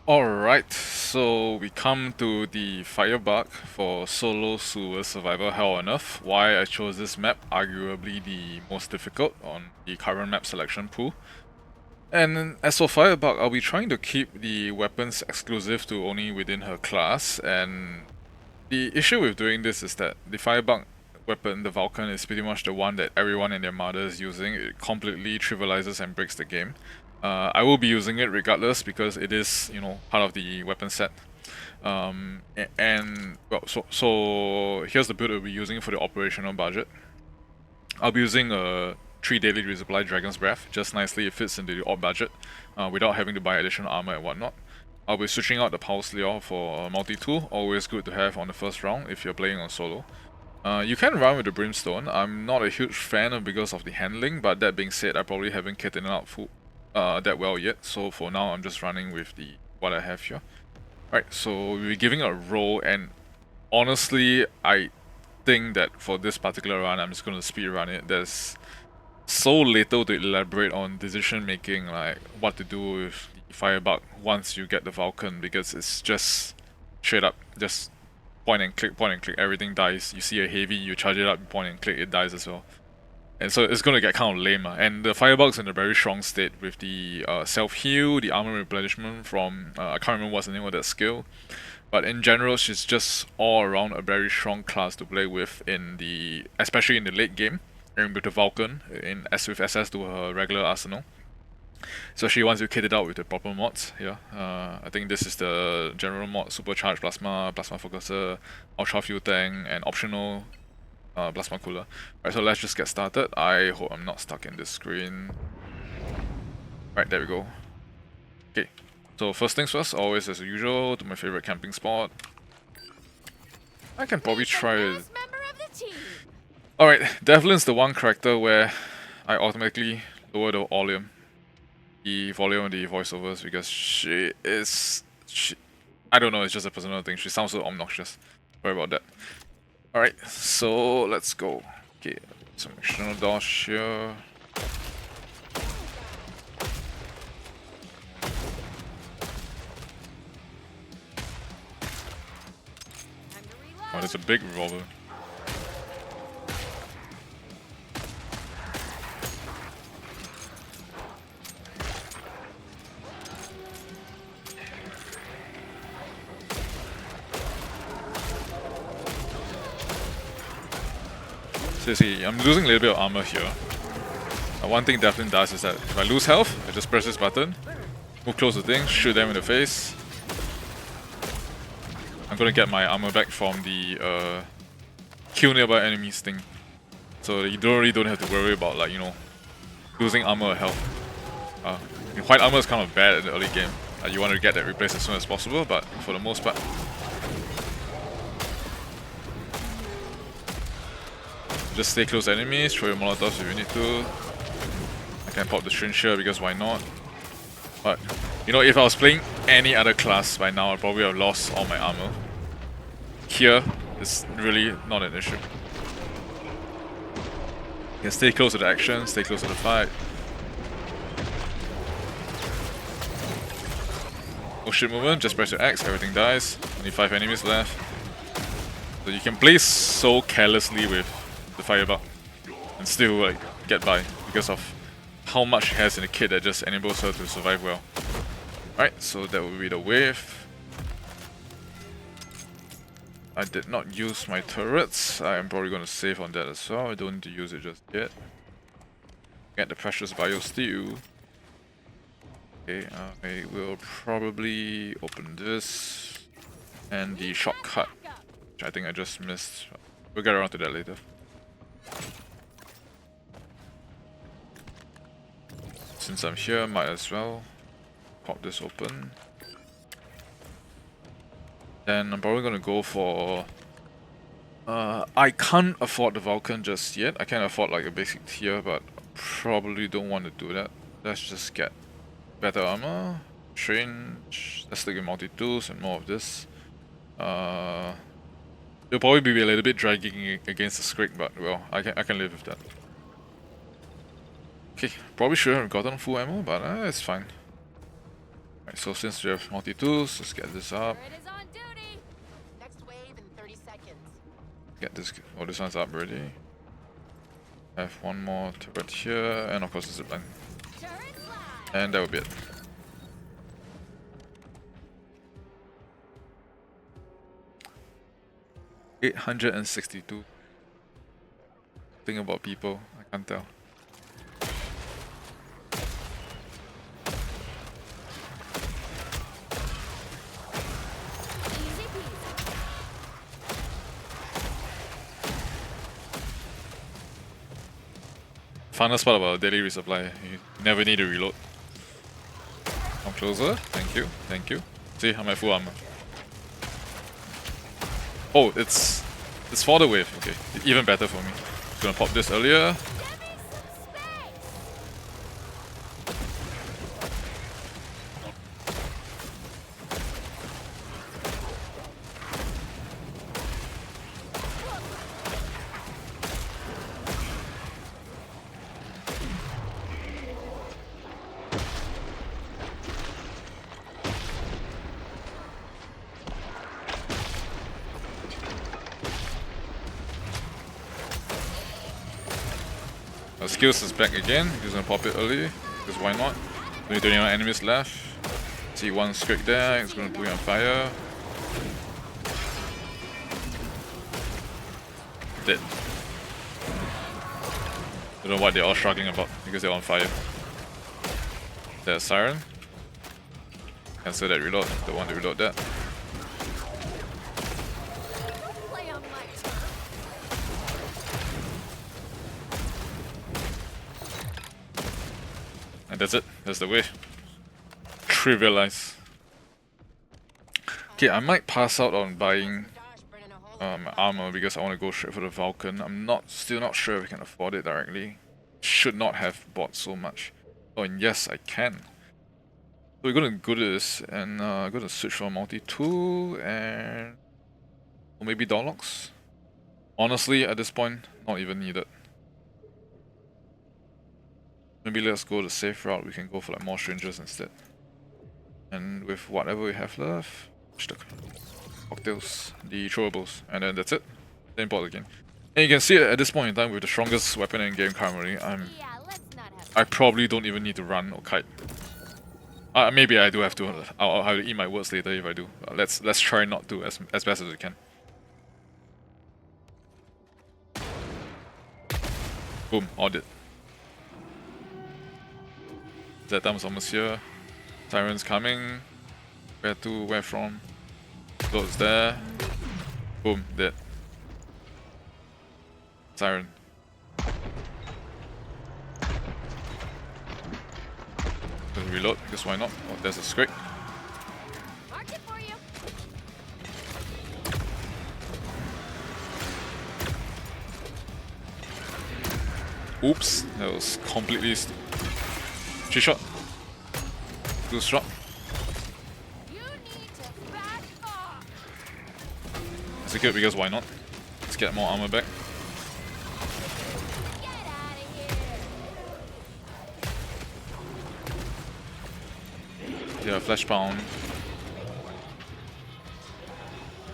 Alright, so we come to the Firebug for solo sewer survival Hell on Earth. Why I chose this map, arguably the most difficult on the current map selection pool. And as for Firebug, I'll be trying to keep the weapons exclusive to only within her class, and the issue with doing this is that the Firebug weapon, the Vulcan, is pretty much the one that everyone and their mother is using. It completely trivializes and breaks the game. I will be using it regardless because it is, part of the weapon set. And well, so here's the build we'll be using for the operational budget. I'll be using a 3 daily resupply Dragon's Breath. Just nicely it fits into the odd budget, without having to buy additional armor and whatnot. I'll be switching out the Pulse Lure for a multi-tool, always good to have on the first round if you're playing on solo. You can run with the Brimstone. I'm not a huge fan of because of the handling, but that being said, I probably haven't kitted it out that well yet, so for now I'm just running with what I have here. Alright, so we'll be giving a roll, and honestly, I think that for this particular run, I'm just going to speed run it. There's so little to elaborate on decision making, like what to do with the Firebug once you get the Vulcan, because it's just straight up, just point and click, everything dies. You see a heavy, you charge it up, point and click, it dies as well. And so it's gonna get kind of lame. And the Firebug's in a very strong state with the self-heal, the armor replenishment from, I can't remember what's the name of that skill. But in general, she's just all around a very strong class to play with especially in the late game, and with the Vulcan, with SS to her regular arsenal. Especially once you kit it out with the proper mods, yeah. I think this is the general mod: Supercharged Plasma, Plasma Focuser, Ultra Fuel Tank, and optional Plasma Cooler. Alright, so let's just get started. I hope I'm not stuck in this screen. Right, there we go. Okay, so first things first, always as usual, to my favorite camping spot. I can probably try it. Alright, Devlin's the one character where I automatically lower the volume of the voiceovers because I don't know, it's just a personal thing. She sounds so obnoxious. Sorry about that. Alright, so let's go. Okay, some external doors here. Oh, there's a big revolver. So see, I'm losing a little bit of armor here. One thing Devlin does is that if I lose health, I just press this button, move close to things, shoot them in the face. I'm gonna get my armor back from the kill nearby enemies thing. So you really don't have to worry about, like, losing armor or health. White armor is kind of bad in the early game. You want to get that replaced as soon as possible, but for the most part, just stay close to enemies, throw your molotovs if you need to. I can pop the Syringe here because why not? But, if I was playing any other class by now, I'd probably have lost all my armor. Here, it's really not an issue. You can stay close to the action, stay close to the fight. No shit movement, just press your X, everything dies. Only 5 enemies left. So you can play so carelessly with the Firebug and still get by because of how much she has in the kit that just enables her to survive well. Alright, so that will be the wave. I did not use my turrets. I am probably going to save on that as well. I don't need to use it just yet. Get the precious Biosteel. Okay, I will probably open this and the shortcut, which I think I just missed. We'll get around to that later. Since I'm here, might as well pop this open. Then I'm probably gonna go for... I can't afford the Vulcan just yet. I can afford like a basic tier, but probably don't want to do that. Let's just get better armor, strange. Let's look at multi-tools and more of this. It'll probably be a little bit dragging against the Skrik, but well, I can live with that. Okay, probably should have gotten full ammo, but it's fine. Right. Alright, so since we have multi-tools, let's get this up. Turret is on duty. Next wave in 30 seconds. Get this, oh, this one's up already. I have one more turret here, and of course the zipline. Turret live. And that will be it. $862. Think about people, I can't tell. Easy peasy. Funnest part about daily resupply, you never need to reload. Come closer, thank you, thank you. See, I'm at full armor. Oh, it's for the wave, okay. Even better for me. Gonna pop this earlier. Give me some space. Skills is back again. He's gonna pop it early, because why not? Only 21 enemies left. See one straight there, he's gonna put you on fire. Dead. Don't know what they're all struggling about, because they're on fire. There's Siren. Cancel that reload, don't want to reload that. Don't play on my turf. And that's it, that's the way. Trivialize. Okay, I might pass out on buying armor because I want to go straight for the Vulcan. I'm still not sure if we can afford it directly. Should not have bought so much. Oh, and yes, I can. So we're gonna go to this and gonna switch for multi-tool and or maybe Dorlocks. Honestly, at this point, not even needed. Maybe let's go the safe route. We can go for like more strangers instead. And with whatever we have left, the cocktails, the throwables, and then that's it. Then import again. And you can see at this point in time with the strongest weapon in game currently, Yeah, let's not have. I probably don't even need to run or kite. Maybe I do have to. I'll have to eat my words later if I do. Let's try not to as best as we can. Boom, audit. Zetam's almost here. Siren's coming. Where to? Where from? Load's there. Boom, dead. Siren. Gonna reload, because why not? Oh, there's a scrape. Mark it for you. Oops, that was completely 3-shot. 2-shot. You need to back off. Secure because why not? Let's get more armor back. Get out of here. Yeah, flash pound.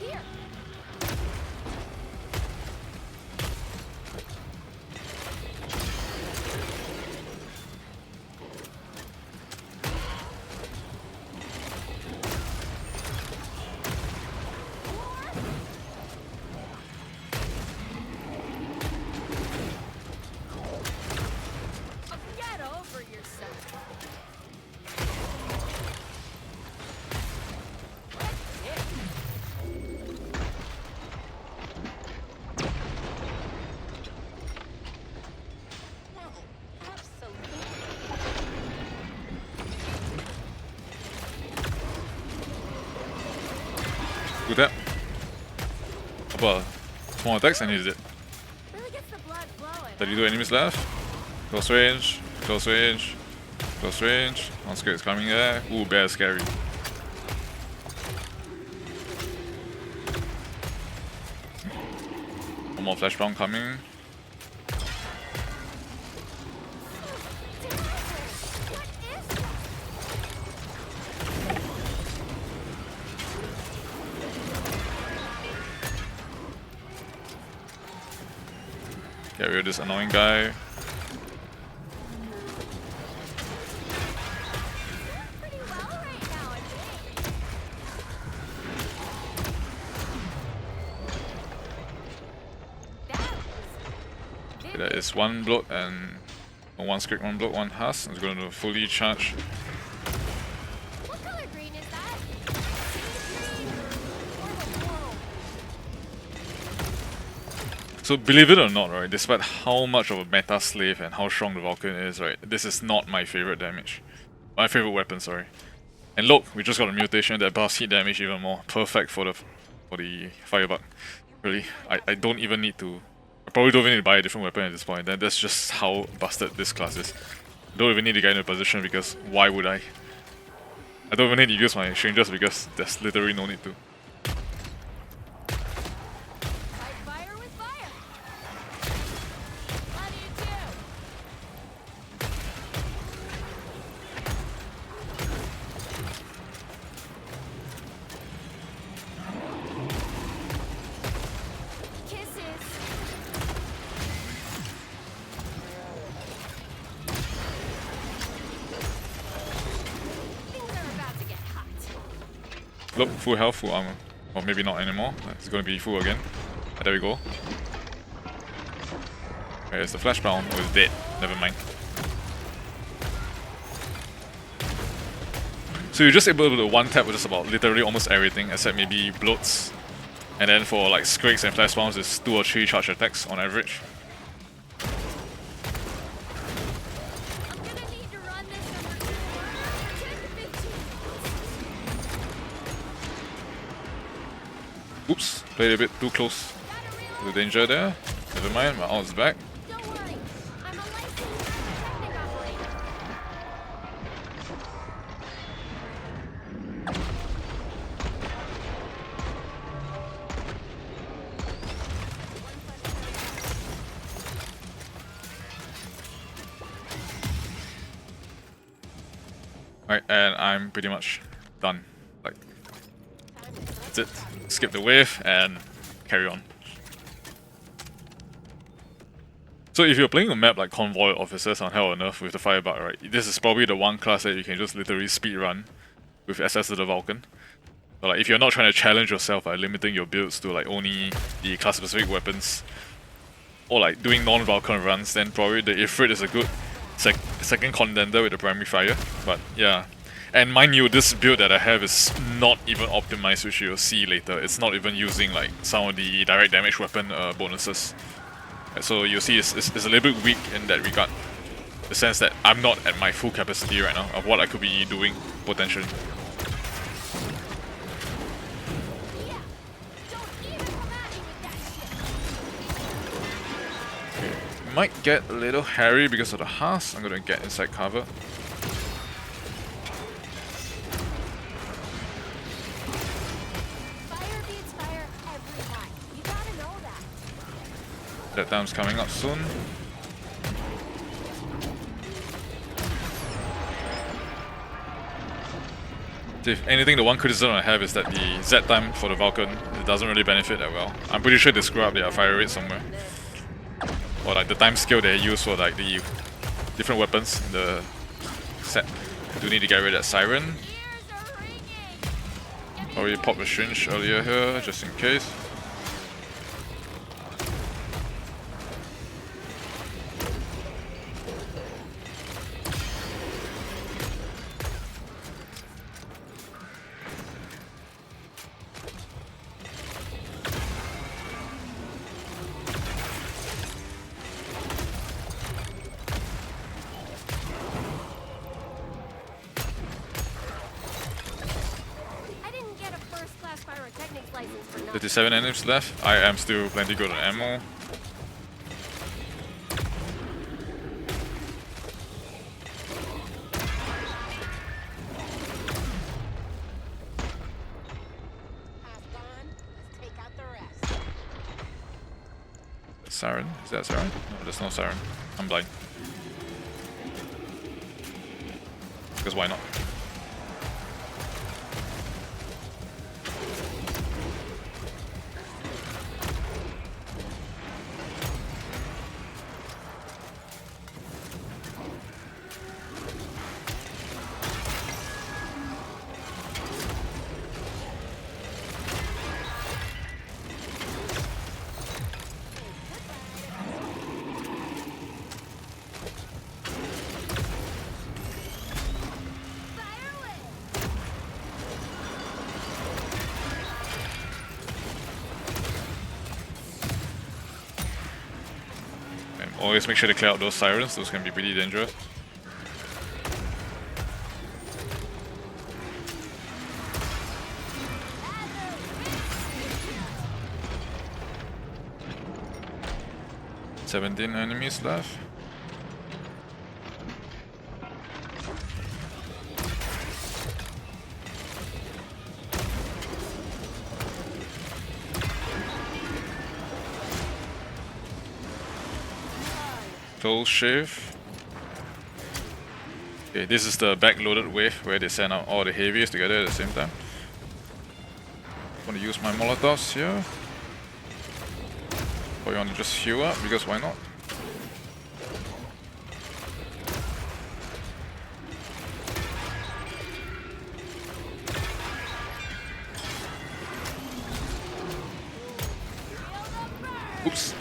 Here. Get over yourself. Do that. Well, small attacks and he did it. Really gets the blood flowing. 32 enemies left. Close range, close range, close range. One is coming there. Ooh, bear scary. One more flashbang coming. What is that? Get rid of this annoying guy. Pretty well right now, I think. That was That is one bloat and one script, one bloat, one husk. I'm going to fully charge. What color green is that? Sea green or coral? So believe it or not, right, despite how much of a meta slave and how strong the Vulcan is, right, this is not my favorite damage. My favorite weapon, sorry. And look, we just got a mutation that buffs hit damage even more. Perfect for the Firebug. Really, I don't even need to. I probably don't even need to buy a different weapon at this point. That's just how busted this class is. I don't even need to get in a position because why would I? I don't even need to use my strangers because there's literally no need to. Fight fire with fire. Love you too. Kisses. Things are about to get hot. Look, full health, full armor. Or maybe not anymore. It's gonna be full again. There we go. Okay, it's the flash bound. Oh, it's dead. Never mind. So you're just able to one tap with just about literally almost everything except maybe bloats. And then for like Scrakes and flash bounds, it's 2 or 3 charge attacks on average. I'm gonna need to run this over 10 to 15. Oops, played a bit too close to the danger there. Never mind, my ult's back. Don't worry. I'm a licensed technic operator. Alright, and I'm pretty much done. Like, that's it. Skip the wave and carry on. So if you're playing a map like Convoy Officers on Hell on Earth with the Firebug, right, this is probably the one class that you can just literally speedrun with access to the Vulcan. So like if you're not trying to challenge yourself by limiting your builds to like only the class specific weapons or like doing non-Vulcan runs, then probably the Ifrit is a good second contender with the primary fire. But yeah. And mind you, this build that I have is not even optimized, which you'll see later. It's not even using like some of the direct damage weapon bonuses. So you'll see it's a little bit weak in that regard. The sense that I'm not at my full capacity right now of what I could be doing potentially. Yeah. Don't even come at me with that shit. Might get a little hairy because of the husk. I'm gonna get inside cover. Fire beats fire every time. You gotta know that. That time's coming up soon. If anything, the one criticism I have is that the Z time for the Vulcan, it doesn't really benefit that well. I'm pretty sure they screw up their fire rate somewhere. Or like the time scale they use for like the different weapons in the set. I do need to get rid of that Siren. Ears are ringing. Probably pop a Strange earlier here, just in case. I didn't get a first-class pyrotechnics license for nothing. 57 enemies left. I am still plenty good on ammo. Half gone. Let's take out the rest. Siren? Is that Siren? No, there's no Siren. I'm blind. Because why not? Always make sure to clear out those sirens, those can be pretty dangerous. "17 enemies left." Full shave. Okay, this is the backloaded wave where they send out all the heavies together at the same time. I'm gonna use my molotovs here. Or you wanna just heal up, because why not? Oops.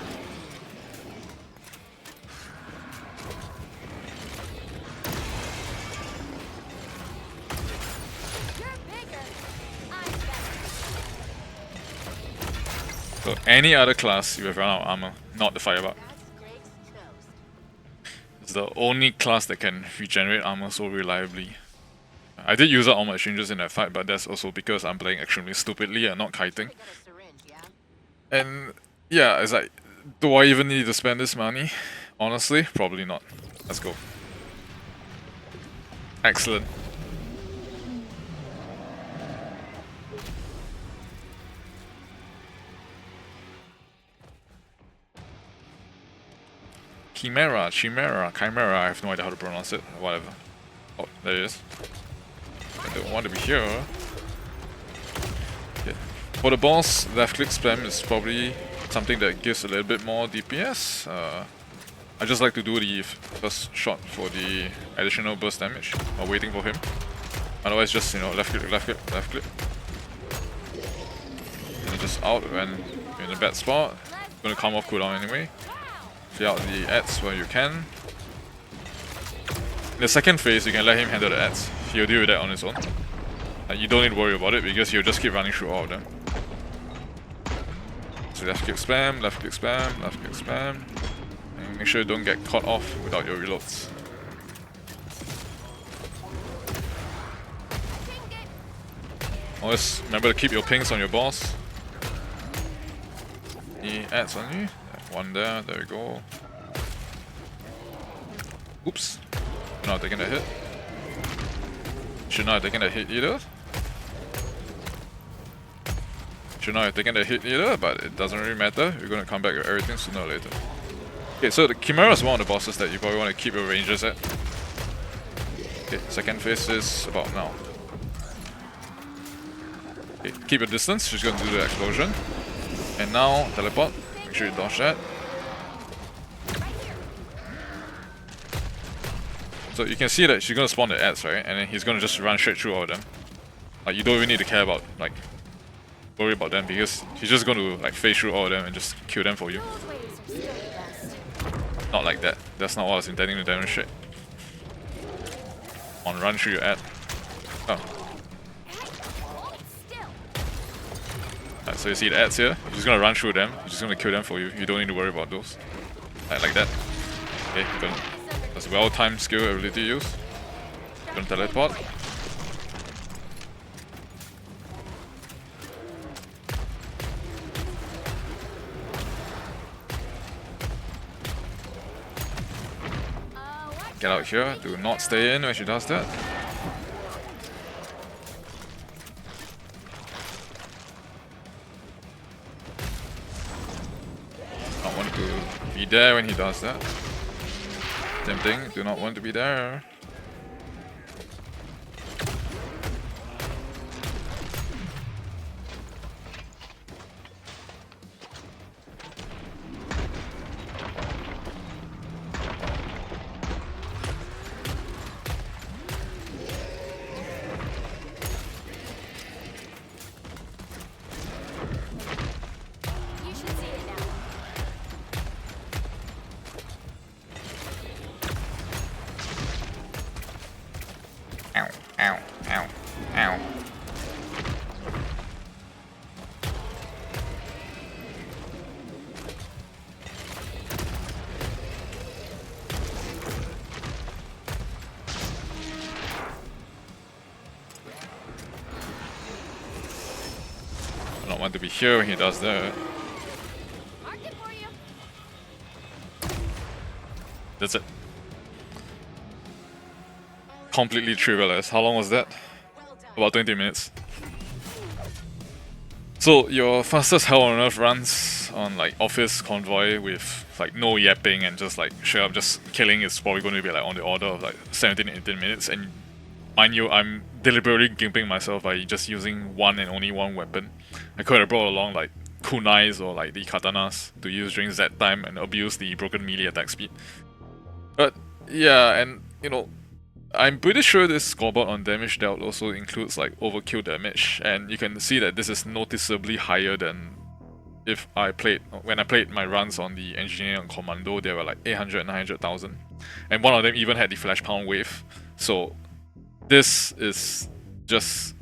So any other class you have run out of armor, not the Firebug. It's the only class that can regenerate armor so reliably. I did use up all my exchanges in that fight, but that's also because I'm playing extremely stupidly and not kiting. And yeah, it's like, do I even need to spend this money? Honestly, probably not. Let's go. Excellent. Chimera, I have no idea how to pronounce it, whatever. Oh, there it is. I don't want to be here. Okay. For the boss, left click spam is probably something that gives a little bit more DPS. I just like to do the first shot for the additional burst damage while waiting for him. Otherwise just, you know, left click, left click, left click. And just out when you're in a bad spot. It's gonna come off cooldown anyway. Clear out the ads where you can. In the second phase, you can let him handle the ads. He'll deal with that on his own. You don't need to worry about it because he'll just keep running through all of them. So left click spam, left click spam, left click spam. And make sure you don't get caught off without your reloads. Always remember to keep your pings on your boss. Any ads on you? One there we go. Oops. Not taking a hit. Should not have taken a hit either. Should not have taken a hit either, but it doesn't really matter. You're gonna come back with everything sooner or later. Okay, so the Chimera is one of the bosses that you probably want to keep your rangers at. Okay, second phase is about now. Okay, keep your distance, she's gonna do the explosion. And now, teleport. Make sure you dodge that. So you can see that she's gonna spawn the ads, right? And then he's gonna just run straight through all of them. Like, you don't even need to care about, like, worry about them because he's just gonna, like, phase through all of them and just kill them for you. Not like that. That's not what I was intending to demonstrate. On run through your ad. Oh. Right, so you see the ads here? You're just gonna run through them. You're just gonna kill them for you. You don't need to worry about those. Like that. Okay, that's a well-timed skill ability use. Gonna teleport. Get out here. Do not stay in when she does that. Not want to be there when he does that. Same thing, do not want to be there. not want to be here when he does that. Mark it for you. That's it. Completely trivialized. How long was that? About 20 minutes. So your fastest Hell on Earth runs on like Office Convoy with like no yapping and just like straight up just killing is probably going to be like on the order of like 17-18 minutes, and mind you, I'm deliberately gimping myself by just using one and only one weapon. I could have brought along like kunais or like the katanas to use during that time and abuse the broken melee attack speed. But yeah, and you know, I'm pretty sure this scoreboard on damage dealt also includes like overkill damage, and you can see that this is noticeably higher than if when I played my runs on the Engineer and Commando. They were like 800, 900,000, and one of them even had the Flash Pound wave. So this is just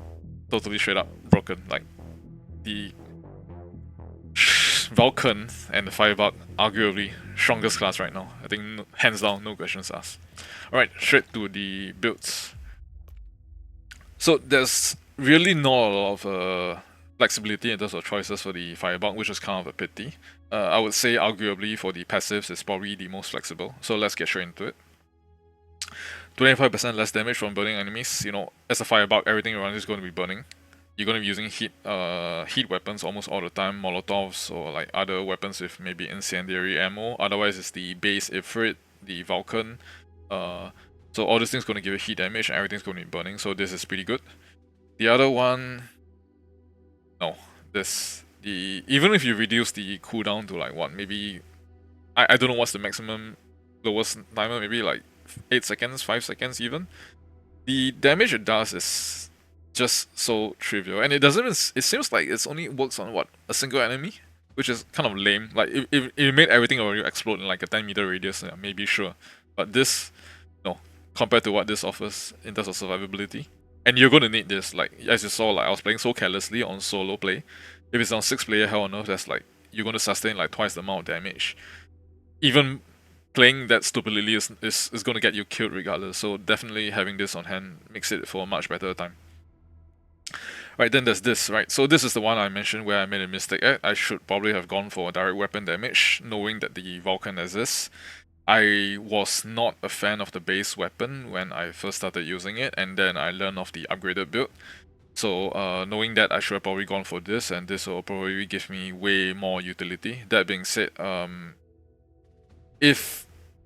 totally straight up broken. Like the Vulcan and the Firebug, arguably strongest class right now. I think hands down, no questions asked. Alright, straight to the builds. So there's really not a lot of flexibility in terms of choices for the Firebug, which is kind of a pity. I would say arguably for the passives it's probably the most flexible. So let's get straight into it. 25% less damage from burning enemies. You know, as a Firebug, everything around you is going to be burning. You're going to be using heat weapons almost all the time, Molotovs or like other weapons with maybe incendiary ammo. Otherwise, it's the base Ifrit, the Vulcan. So all these things going to give you heat damage and everything's going to be burning, so this is pretty good. The other one, no, even if you reduce the cooldown to like what, maybe, I don't know what's the maximum lowest timer, maybe like 8 seconds, 5 seconds even. The damage it does is just so trivial, and it seems like it only works on what, a single enemy, which is kind of lame. Like if it made everything around you explode in like a 10-meter radius, yeah, maybe sure, but this, no, compared to what this offers in terms of survivability. And you're going to need this, like as you saw, like I was playing so carelessly on solo play. If it's on 6-player Hell on Earth, that's like you're going to sustain like twice the amount of damage. Even playing that stupidly is going to get you killed regardless, so definitely having this on hand makes it for a much better time. Right, then there's this, right? So this is the one I mentioned where I made a mistake. I should probably have gone for direct weapon damage, knowing that the Vulcan exists. I was not a fan of the base weapon when I first started using it, and then I learned of the upgraded build. So knowing that, I should have probably gone for this, and this will probably give me way more utility. That being said, if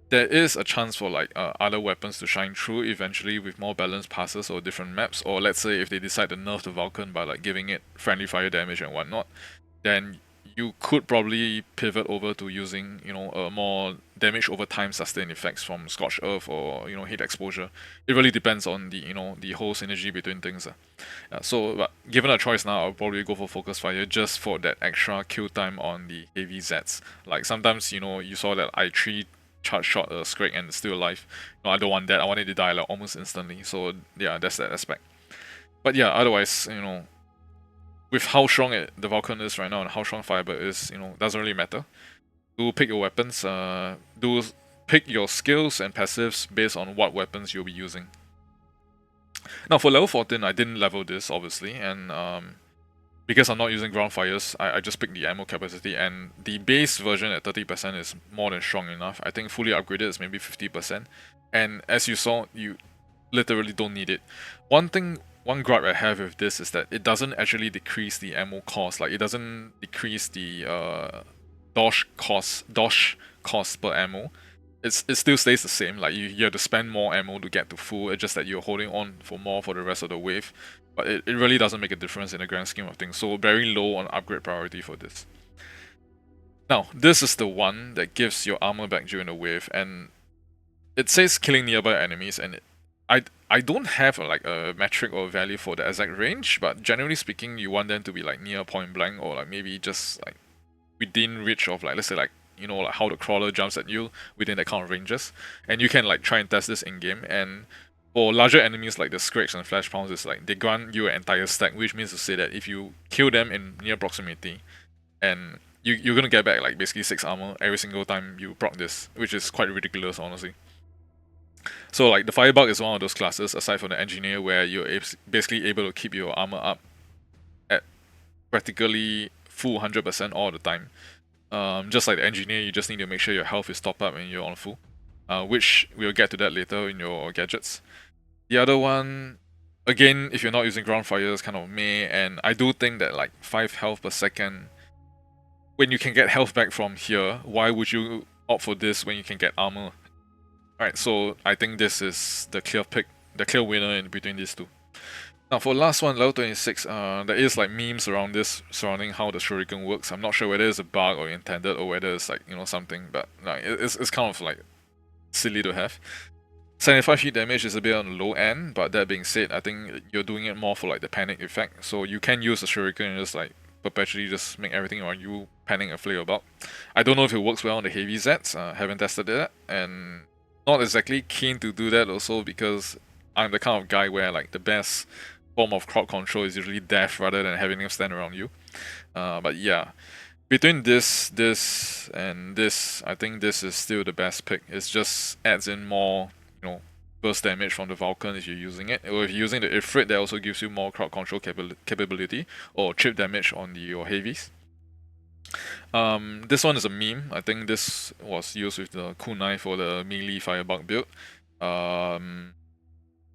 there is a chance for like other weapons to shine through eventually with more balanced passes or different maps, or let's say if they decide to nerf the Vulcan by like giving it friendly fire damage and whatnot, then you could probably pivot over to using, you know, more damage over time sustained effects from Scorched Earth or, you know, heat exposure. It really depends on the, you know, the whole synergy between things. So, but given a choice now, I'll probably go for Focus Fire just for that extra kill time on the heavy Zeds. Like sometimes, you know, you saw that I 3 charge shot a Scrake and it's still alive. No, I don't want that. I want it to die like almost instantly. So yeah, that's that aspect. But yeah, otherwise, you know, with how strong the Vulcan is right now and how strong Firebug is, you know, doesn't really matter. Do pick your weapons, do pick your skills and passives based on what weapons you'll be using. Now for level 14, I didn't level this obviously, and because I'm not using ground fires, I just picked the ammo capacity, and the base version at 30% is more than strong enough. I think fully upgraded is maybe 50%, and as you saw, you literally don't need it. One gripe I have with this is that it doesn't actually decrease the ammo cost. Like it doesn't decrease the dosh cost per ammo. It still stays the same. Like you have to spend more ammo to get to full. It's just that you're holding on for more for the rest of the wave. But it really doesn't make a difference in the grand scheme of things. So very low on upgrade priority for this. Now this is the one that gives your armor back during the wave, and it says killing nearby enemies, and I don't have like a metric or value for the exact range, but generally speaking, you want them to be like near point blank or like maybe just like within reach of like, let's say like, you know, like how the crawler jumps at you within that kind of ranges, and you can like try and test this in game. And for larger enemies like the Scrakes and Flash Pounds, it's like they grant you an entire stack, which means to say that if you kill them in near proximity, and you're gonna get back like basically 6 armor every single time you proc this, which is quite ridiculous honestly. So like the Firebug is one of those classes aside from the Engineer where you're basically able to keep your armor up at practically full 100% all the time. Just like the engineer, you just need to make sure your health is topped up and you're on full, which we'll get to that later in your gadgets. The other one, again, if you're not using ground fire, is kind of meh, and I do think that like 5 health per second, when you can get health back from here, why would you opt for this when you can get armor? Alright, so I think this is the clear pick, the clear winner in between these two. Now for the last one, level 26, there is like memes around this surrounding how the shuriken works. I'm not sure whether it's a bug or intended or whether it's like, you know, something, but like, it's kind of like silly to have. 75 hit damage is a bit on the low end, but that being said, I think you're doing it more for like the panic effect. So you can use the shuriken and just like perpetually just make everything around you panic and flail about. I don't know if it works well on the heavy Zs, haven't tested it, and not exactly keen to do that also because I'm the kind of guy where like the best form of crowd control is usually death rather than having them stand around you. But yeah, between this, and this, I think this is still the best pick. It just adds in more, you know, burst damage from the Vulcan if you're using it. Or if you're using the Ifrit, that also gives you more crowd control capability or chip damage on your heavies. This one is a meme. I think this was used with the kunai for the melee Firebug build.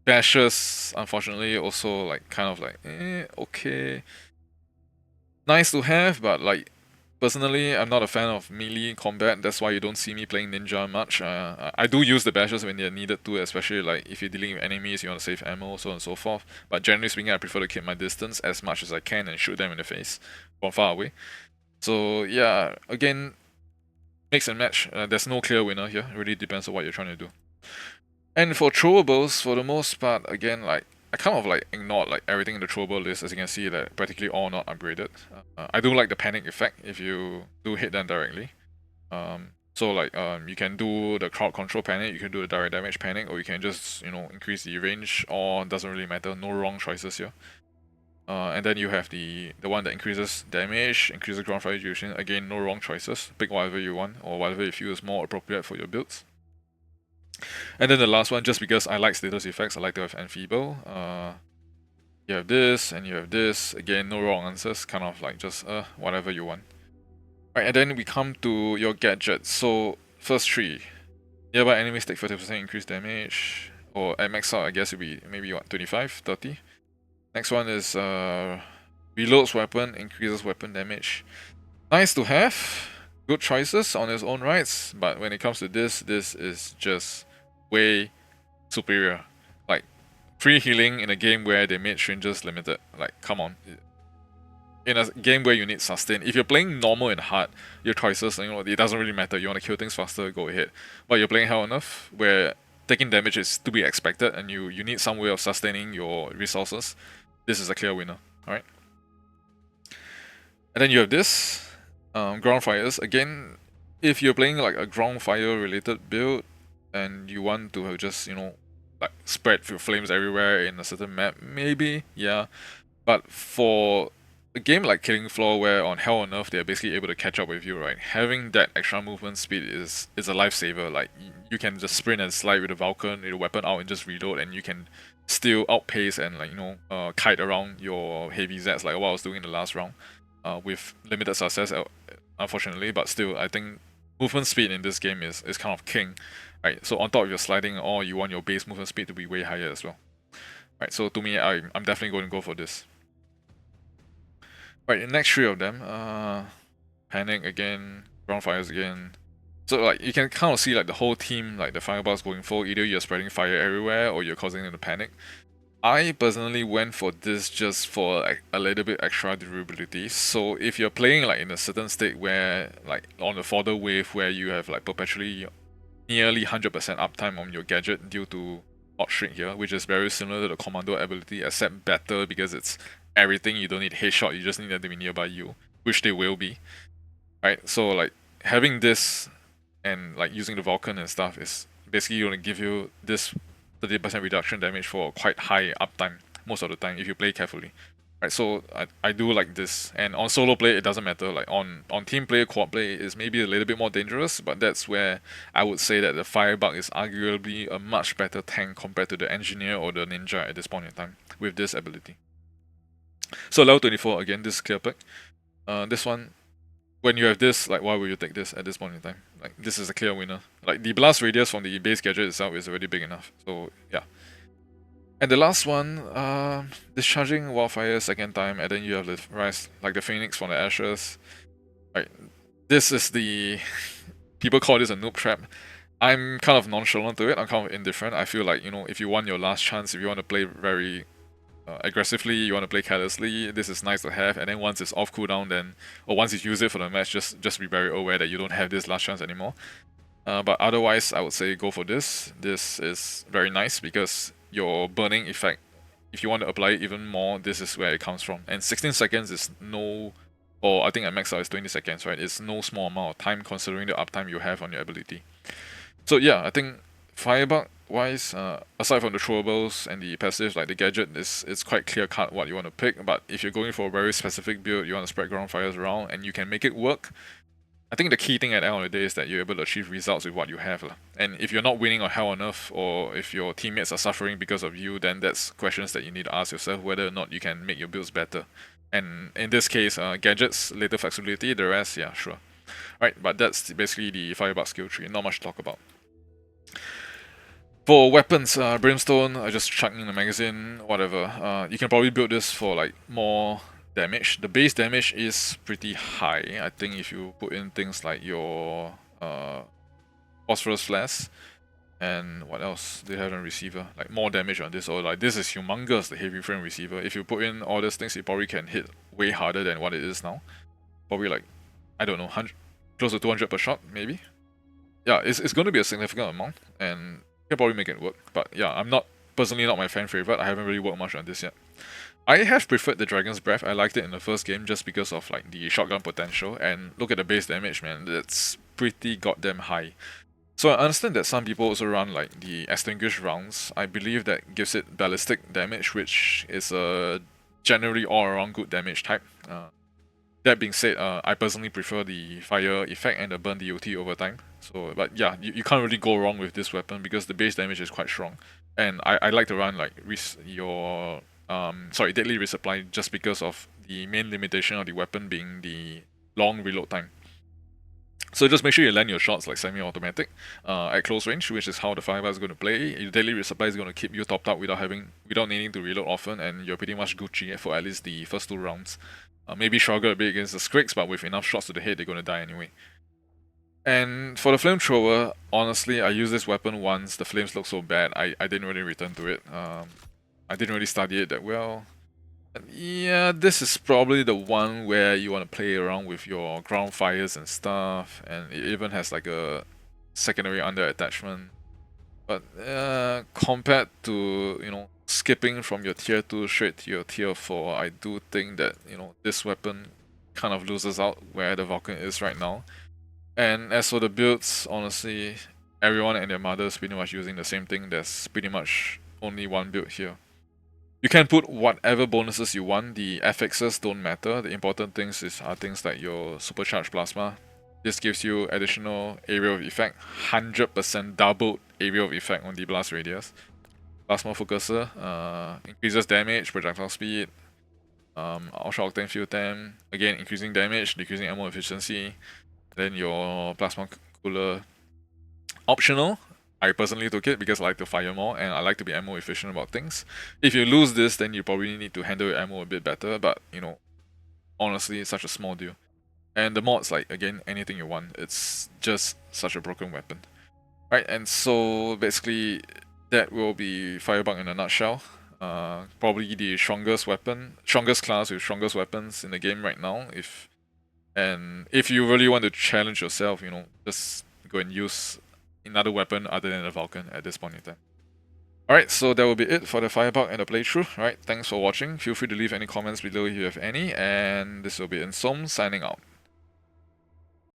Bashes, unfortunately, also like kind of like okay, nice to have, but like personally, I'm not a fan of melee combat. That's why you don't see me playing ninja much. I do use the bashes when they're needed to, especially like if you're dealing with enemies, you want to save ammo, so on and so forth. But generally speaking, I prefer to keep my distance as much as I can and shoot them in the face from far away. So yeah, again, mix and match. There's no clear winner here. It really depends on what you're trying to do. And for throwables, for the most part, again, like I kind of like ignored like everything in the throwable list. As you can see, like practically all not upgraded. I do like the panic effect if you do hit them directly. So like you can do the crowd control panic, you can do the direct damage panic, or you can just, you know, increase the range, or doesn't really matter. No wrong choices here. And then you have the one that increases damage, increases ground fire duration. Again, no wrong choices. Pick whatever you want or whatever you feel is more appropriate for your builds. And then the last one, just because I like status effects, I like to have Enfeeble. You have this and you have this. Again, no wrong answers. Kind of like just whatever you want. Right, and then we come to your gadgets. So first three, nearby enemies take 30% increased damage, or at max out, I guess it'd be maybe what 25, 30. Next one is reloads weapon, increases weapon damage. Nice to have. Good choices on its own rights, but when it comes to this is just way superior. Like, free healing in a game where they made strangers limited. Like, come on. In a game where you need sustain, if you're playing normal and hard, your choices, you know, it doesn't really matter. You want to kill things faster, go ahead. But you're playing hell enough, where taking damage is to be expected, and you need some way of sustaining your resources. This is a clear winner. Alright. And then you have this. Ground fires. Again, if you're playing like a ground fire related build and you want to have just, you know, like spread your flames everywhere in a certain map, maybe, yeah. But for a game like Killing Floor, where on Hell on Earth they're basically able to catch up with you, right? Having that extra movement speed is a lifesaver. Like, you can just sprint and slide with the Vulcan, with the weapon out and just reload, and you can still outpace and, like, you know, kite around your heavy Zs like what I was doing in the last round. With limited success, unfortunately, but still, I think movement speed in this game is kind of king, right? So on top of your sliding, or you want your base movement speed to be way higher as well, right? So to me, I'm definitely going to go for this. Right, the next three of them, panic again, ground fires again. So like you can kind of see like the whole team, like the fireballs going full. Either you're spreading fire everywhere or you're causing them to panic. I personally went for this just for like a little bit extra durability. So if you're playing like in a certain state where like on the fodder wave where you have like perpetually nearly 100% uptime on your gadget due to Hot Shrink here, which is very similar to the Commando ability, except better because it's everything. You don't need headshot, you just need them to be nearby you, which they will be. Right? So like having this and like using the Vulcan and stuff is basically going to give you this 30% reduction damage for quite high uptime most of the time if you play carefully. Right, so I do like this, and on solo play it doesn't matter. Like on team play, quad play is maybe a little bit more dangerous, but that's where I would say that the Firebug is arguably a much better tank compared to the Engineer or the Ninja at this point in time with this ability. So level 24, again, this is clear perk. This one, when you have this, like, why would you take this at this point in time? Like, this is a clear winner. Like, the blast radius from the base gadget itself is already big enough. So, yeah. And the last one, discharging wildfire second time, and then you have the rise, like the phoenix from the ashes. Right, this is the people call this a noob trap. I'm kind of nonchalant to it. I'm kind of indifferent. I feel like, you know, if you want your last chance, if you want to play very aggressively, you want to play carelessly, this is nice to have. And then once it's off cooldown, then, or once you use it for the match, just be very aware that you don't have this last chance anymore. But otherwise, I would say go for this. This is very nice because your burning effect, if you want to apply it even more, this is where it comes from. And 16 seconds is no, or I think at max out is 20 seconds, right? It's no small amount of time considering the uptime you have on your ability. So yeah, I think Firebug wise, aside from the throwables and the passives, like the gadget, it's quite clear cut what you want to pick. But if you're going for a very specific build, you want to spread ground fires around and you can make it work, I think the key thing at the end of the day is that you're able to achieve results with what you have. And if you're not winning on hell on earth, or if your teammates are suffering because of you, then that's questions that you need to ask yourself whether or not you can make your builds better. And in this case, gadgets, later flexibility, the rest, yeah, sure. Right, but that's basically the Firebug skill tree, not much to talk about. For weapons, Brimstone, I just chuck in the magazine, whatever. You can probably build this for like more damage. The base damage is pretty high. I think if you put in things like your phosphorus flask and what else they have on receiver, like more damage on this, or like this is humongous, the heavy frame receiver. If you put in all these things, it probably can hit way harder than what it is now. Probably like, I don't know, 100, close to 200 per shot, maybe. Yeah, it's going to be a significant amount, and you can probably make it work. But yeah, I'm not personally not my fan favorite. I haven't really worked much on this yet. I have preferred the Dragon's Breath. I liked it in the first game just because of like the shotgun potential, and look at the base damage, man. That's pretty goddamn high. So I understand that some people also run like the extinguished rounds. I believe that gives it ballistic damage, which is a generally all-around good damage type. That being said, I personally prefer the fire effect and the burn DOT over time. So, but yeah, you can't really go wrong with this weapon because the base damage is quite strong. And I like to run like your deadly resupply just because of the main limitation of the weapon being the long reload time. So just make sure you land your shots like semi-automatic at close range, which is how the Firebug is going to play. Your daily resupply is going to keep you topped up without needing to reload often, and you're pretty much Gucci for at least the first 2 rounds. Maybe struggle a bit against the Skrigs, but with enough shots to the head, they're going to die anyway. And for the flamethrower, honestly, I used this weapon once. The flames look so bad, I didn't really return to it. I didn't really study it that well. Yeah, this is probably the one where you want to play around with your ground fires and stuff, and it even has like a secondary under attachment. But compared to, you know, skipping from your tier 2 straight to your tier 4, I do think that, you know, this weapon kind of loses out where the Vulcan is right now. And as for the builds, honestly, everyone and their mother is pretty much using the same thing. There's pretty much only one build here. You can put whatever bonuses you want. The FXs don't matter. The important things are things like your supercharged plasma. This gives you additional area of effect, 100% doubled area of effect on the blast radius. Plasma focuser increases damage, projectile speed, ultra octane fuel temp, again increasing damage, decreasing ammo efficiency. Then your plasma cooler, optional. I personally took it because I like to fire more and I like to be ammo efficient about things. If you lose this, then you probably need to handle your ammo a bit better, but you know, honestly, it's such a small deal. And the mods, like, again, anything you want. It's just such a broken weapon. Right, and so basically that will be Firebug in a nutshell. Probably the strongest class with strongest weapons in the game right now. If you really want to challenge yourself, you know, just go and use another weapon other than the Vulcan at this point in time. Alright, so that will be it for the Firebug and the playthrough. Alright, thanks for watching. Feel free to leave any comments below if you have any, and this will be Insom signing out.